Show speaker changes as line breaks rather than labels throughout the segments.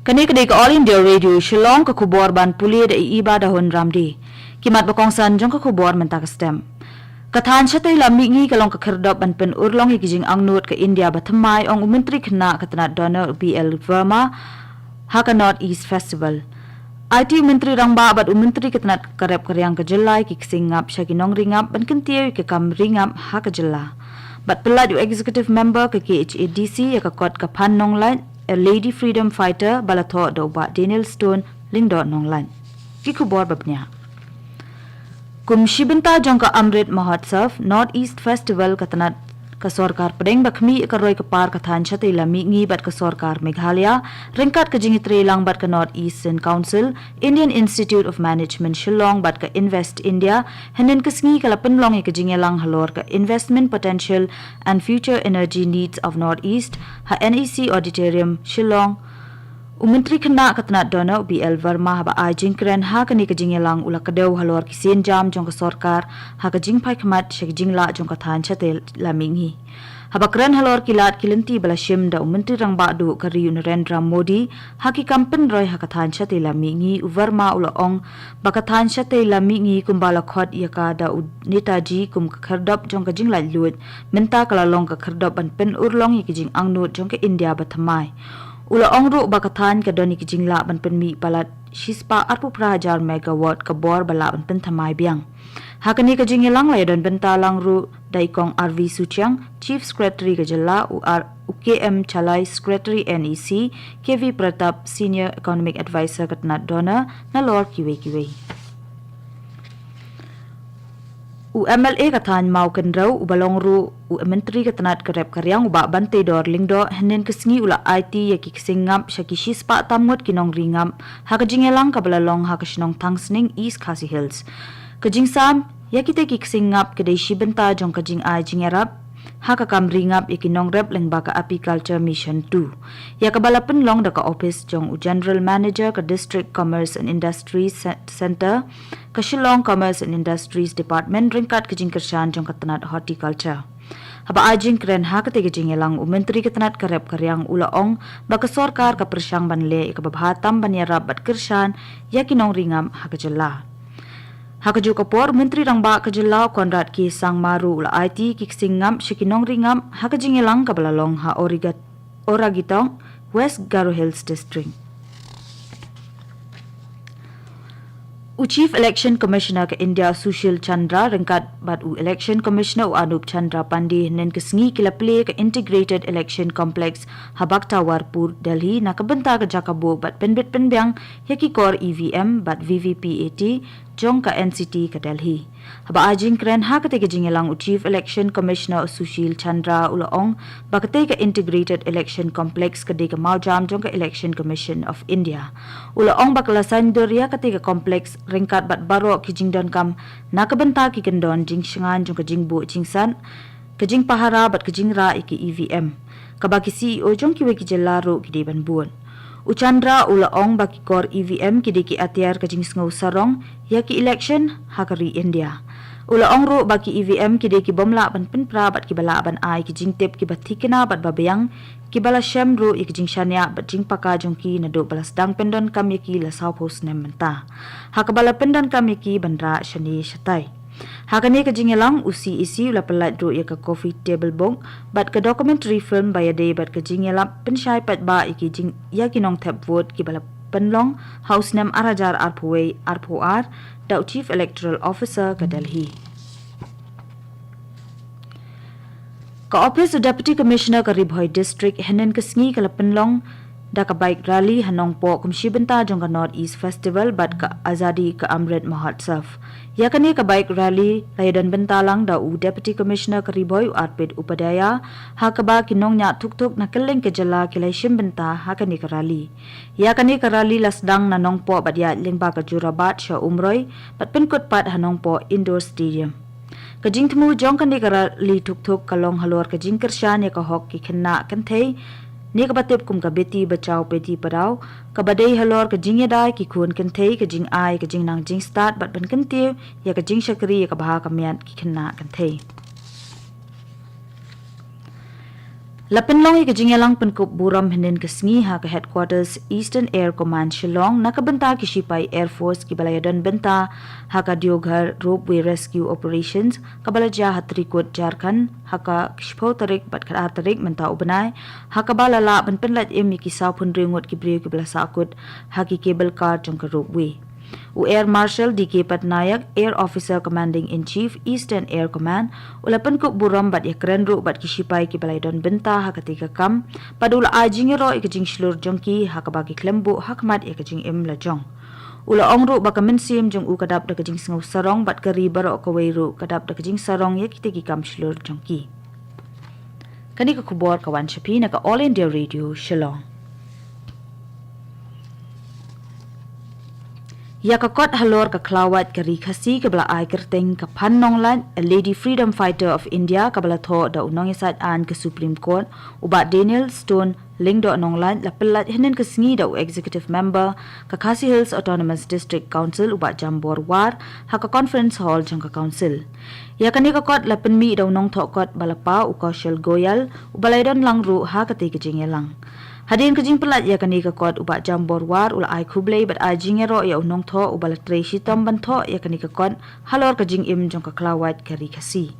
Kani kedai ke All India Radio Shillong ke kubor ban puli da iba dahun ramdi. Kimat bakongsan jong ke kubor mentak stem. Kathan chatai lami ngi kalong ke kerdop ban pen urlong hi kijing angnut ke India bathamai ong menteri kena katanat Donor BL Verma haka North East Festival. IT menteri rangba bat menteri katanat karep karyang ke jelai ki singap syakinong ringap ban kentiau ke kam ringap haka jela. Bat pelat executive member ke KHADC ya ke kot ke pan nong lain a lady freedom fighter balato do ba Daniel Stone lingdot nonglan ki kubor babnya kum shibenta jongka Amrit Mahotsav North East Festival katanat ka sarkar pedeng bakmi ka roi ka par kathan chate lami ngi bat ka sarkar Meghalaya ringkat ka jingitre lang bat ka North Eastern Council Indian Institute of Management Shillong bat ka Invest India henen kasngi kala penlong ka jingelang halor ka investment potential and future energy needs of North East ha NEC Auditorium Shillong Menteri kena katanat Donor BL Verma haba ajing keren ha kani ka jingelang ula kadau halor ki sen jam jong ka sarkar ha ka jing pai khamat shek jingla jong ka than chate lamingi haba keren halor kilat kilinti bala shim da menteri rangba du ka ri Narendra Modi ha ki kampen roi ha ka than chate lamingi Verma ula ong ba ka than chate lamingi kumbala khot ya ka da Netaji kum ka khardop jong ka jingla lut menta kala long ka khardop ban pen urlong ki jing angnut jong ka India bathamai Ula ongru bakathan ka doni ki jingla ban pen mi palat shispa 4,000 megawatt ka bor bala ban pen thamai biang. Hakani ka jingelang lay don bentalang ru daikong RV Suchiang Chief Secretary ka jala UKM Chalai Secretary NEC KV Pratap Senior Economic Advisor katnat dona na lor kiwe. UMLA kathan mau kendrau ubalong ru menteri katanat karep karyang uba bante dor lingdo henen kesngi ula IT ya ki singap shaki shispa tamngot kinong ringam ha ka jingelang ka balalong ha ka shnong thangsning East Khasi Hills ka jingsam ya kite ki singap ke dei shibenta jong ka jing ai jingerap ha ka kam ringap ya kinong rep lengba ka apiculture mission 2 ya ka balapen long da ka office jong general manager ka district commerce and industries center ka Shillong Commerce and Industries Department ringkat ke jing kershan jong katanat horticulture haba ajing kren ha kate ke jingelang menteri katanat karep karyang ula ong ba ka sarkar ka persyang banle ka babhatam banyarap bat kershan ya kinong ringam ha ka jela ha ka ju kapor menteri rangba ka jela Konrad ki sang maru ula IT ki singam shikinong ringam ha ka jingelang ka balalong ha oragitong West Garo Hills District Chief Election Commissioner ke India Sushil Chandra rengkat bat Election Commissioner Anup Chandra Pandey nen kesngi kilapli ke Integrated Election Complex Habak Tawarpur Delhi na kabenta ke Jakabo bat penbit penbyang yaki kor EVM bat VVPAT jong ka NCT ke Delhi haba ajing kren ha kate ke jingelang Chief Election Commissioner Sushil Chandra ulaong bakate ke Integrated Election Complex ke de ke maujam jong ka Election Commission of India ulaong bakalasan doria kate ke complex ringkat bat baro ki jingdon kam na kabenta ki kendon jing shingan jong ka jingbu jingsan ke jing pahara bat ke jingra iki EVM kabaki CEO jong ki we ki jelaro ki de banbun Uchandra ulaong baki kor EVM ki diki atiar ka jing sngaw sarong ya ki election hakari India ulaong ro baki EVM ki diki bomla ban penpra bat ki bala ban ai ki jing tip ki bathikena bat babayang ki bala shem ro ik jing shania bat jing paka jong ki na do balas dang pendon kam ki la south post nem menta hakabala pendon kam ki bandra shani shatai Hakani ka jingelang usi isi ula pelat ro ya ka coffee table bong bat ka documentary film by a day bat ka jingela penshai pat ba iki jing ya kinong tap vote ki bala penlong house nam arajar arpuway arpuar da chief electoral officer ka Delhi ka office deputy commissioner ka Ribhoi district henen ka sngi ka penlong da ka bike rally hanong po kumshibenta jong ka North East Festival bat ka Azadi ka Amrit Mahotsav ya kani ka bike rally laydan bentalang da deputy commissioner ka Ribhoi Arpit Upadaya ha ka ba kinong nya tuk na keleng ke jala kilay shimbenta ha kani ka rally ya kani ka rally lasdang na nong po bat ya lingba ka Jurabat sha umroy bat penkut pat hanong po indoor stadium ka jingtmu jong kani ka rally tuk kalong halor ka jingkershan ya ka hok ki khenna kanthei ni ka batip kum ka beti bachao beti padao ka badai halor ka jing yadai ki khun kan thei ka jing ai ka jing nang jing start bat ban kan tiu ya ka jing shakri ya ka bha ka mian ki khanna kan thei Lapinlong ikajingalang penkup buram hinin kesngi ha ke headquarters Eastern Air Command Shillong nakabenta ki Sipai Air Force ki balayadan benta ha ka dioghar ropeway rescue operations kabalaja hatrikut Jharkhand ha ka kishpo tarik bat khara tarik menta ubanai ha ka balala penlat emi ki saupun ringut ki brio ki belasa akut ha ki cable car jong ka ropeway U Air Marshal DK Patnaik, Air Officer Commanding in Chief, Eastern Air Command, ulapan kuk buram bat yakren ru bat kisipai ki balai don benta ha ketika kam, padula ajing ro ikajing shlur jongki ha kabagi klembu hakmat ikajing im lajong. Ula ong ru baka mensim jong u kadap da kajing sengau sarong bat kari baro kawai ru kadap da kajing sarong ya kitiki kam shlur jongki. Kani ka kubor kawan Shapi na ka All India Radio, Shillong. Ya kakot halor ka klawat kari Khasi kabla ai kerteng ka pannong lan a lady freedom fighter of India kabla tho da unong isat an ke Supreme Court uba Daniel Stone ling do anong lan la pelat henen ke sngi da executive member ka Khasi Hills Autonomous District Council uba Jambor War ha ka conference hall jong ka council ya kani kakot la penmi da unong tho kot balapa u kaushal goyal ubalaidon langru ha ka te ke jingelang Hadin kajing pelat ya kani kakot ubat Jambor War ula ai kublai bat ajing ero ya unong tho ubala tresi tom bantho ya kani kakot halor kajing im jong ka klawat kari Khasi.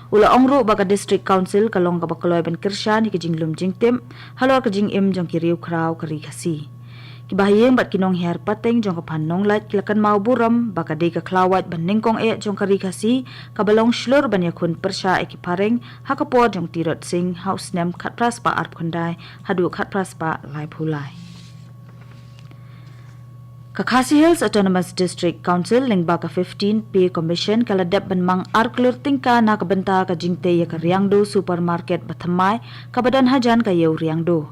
Ula ongru baka district council kalong ka bakaloi ban kirshan hi kajing lum jing tim halor kajing im jong ki riu kraw kari Khasi. Kibahayeng bat kinong her pateng jong ka pannong lat kilakan mau buram baka de ka klawat ban ningkong e jong kari Khasi kabalong shlur ban yakun persha e ki pareng hakapor jong tirot sing house nem khatpras pa arp khandai hadu khatpras pa lai phulai ka Khasi Hills Autonomous District Council ling baka 15 pay commission kala dep ban mang arklur tingka na ka benta ka jingte ya ka riangdo supermarket bathamai kabadan hajan ka yeu riangdo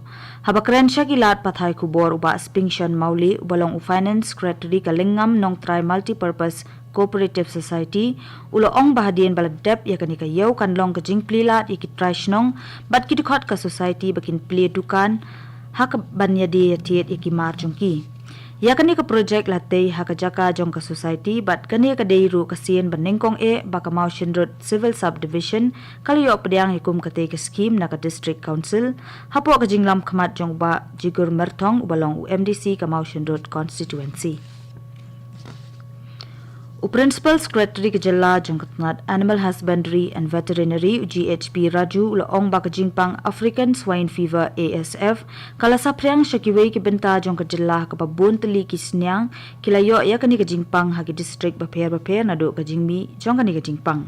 Habakren Shakilat Pathai Kubor uba Spingshan Mauli ubalong u Finance Secretary Kalingam Nong Tri Multipurpose Cooperative Society ulo ong bahadien baladep ya kanika yau kanlong ka jingplilat ya kitrishnong bat kidukot ka society bakin pli dukan hak banyadi ya tiet ya kimar jongki ya kanika project latte hak jaka jong ka society bat kani ka deiru kasien banengkong e baka Mountain Road Civil Subdivision kaliyo pediang hikum kate ka scheme na ka district council hapo ka jinglam khamat jong ba jigur merthong ubalong UMDC ka Mountain Road constituency U Principal Secretary ke Jilla Jongkatnat Animal Husbandry and Veterinary GHP Raju Laong Baka Jingpang African Swine Fever ASF kala sapriang syakiwei ke benta jong ke Jilla ke babun teli kisnyang kilayo ya kani ke Jingpang hagi district baper nado ke Jingmi jong kani ke Jingpang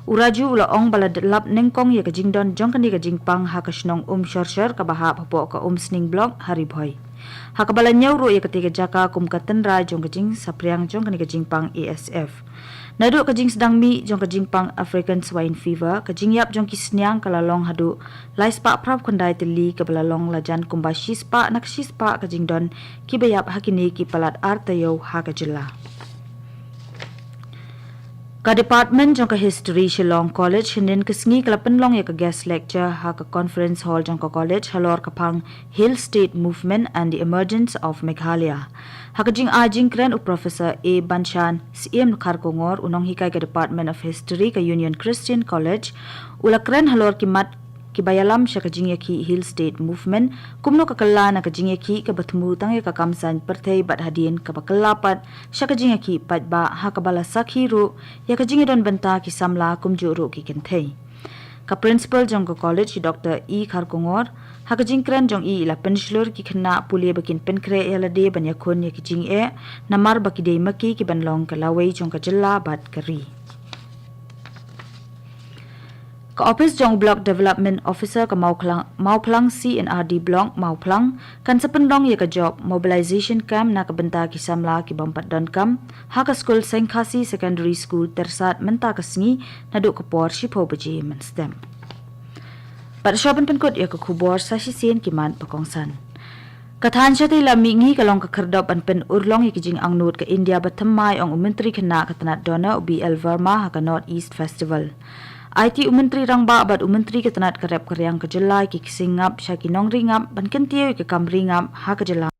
Uraju Laong baladlap nengkong ya ke Jingdon jong kani ke Jingpang hakasnong shorshar ka bahap hapo ka sning block haribhoy Hakabalan nyaw ro ya ketika jaka kum katenra jong kajing sapriang jong kani kajing pang ASF. Nado kajing sedang mi jong kajing pang African Swine Fever kajing yap jong kisnyang kalalong hadu lais pa prap kondai teli kabalalong lajan kumba shispa nak shispa kajing don kibayap hakini ki palat artayo hakajilla. Ka department jong ka history Shillong College hinin kesngi kalapan long ya ka guest lecture ha ka conference hall jong ka college halor kapang Hill State Movement and the Emergence of Meghalaya. Ha ka jing ajing kren u Professor A Banshan CM Kharkongor unong hikay ka Department of History ka Union Christian College ula kren halor kimat kibayalam siya kajing yaki Hill State Movement kumno kakala na kajing yaki kabatmu tang ka kamsan pertay bat hadin kabakalapat siya kajing yaki patba hakabala sakhiru ya kajing don benta ki samla kumjuru ki kentay ka principal jong ka college Dr. E Kharkongor hakajing kren jong I ila penslur ki khna pulie bakin penkre yalade banyakon ya kijing e namar bakide maki ki banlong kalawai jong ka jilla bat kari Ka Office Jong Block Development Officer ka Mauplang CNRD Block Mauplang kan sependong ya ka job mobilization camp na kabenta ki samla ki bampat don kam ha ka school Khasi Secondary School tersat menta kasngi nadu ka por shipo baji menstem. Pada shopan penkot ya ka kubor sa sisien kiman pakongsan. Kathan siya tayo lamingi kalong kakardop an pen urlong ikijing ang nood ka India batamay ang umentri kana katanat dona o BL Verma ha ka North East Festival. IT umentri rangba abad umentri ketanat karep karyang ke Jelai ki kisingap sya kinong ringap ban kentiyo ke kam ringap ha ke Jelai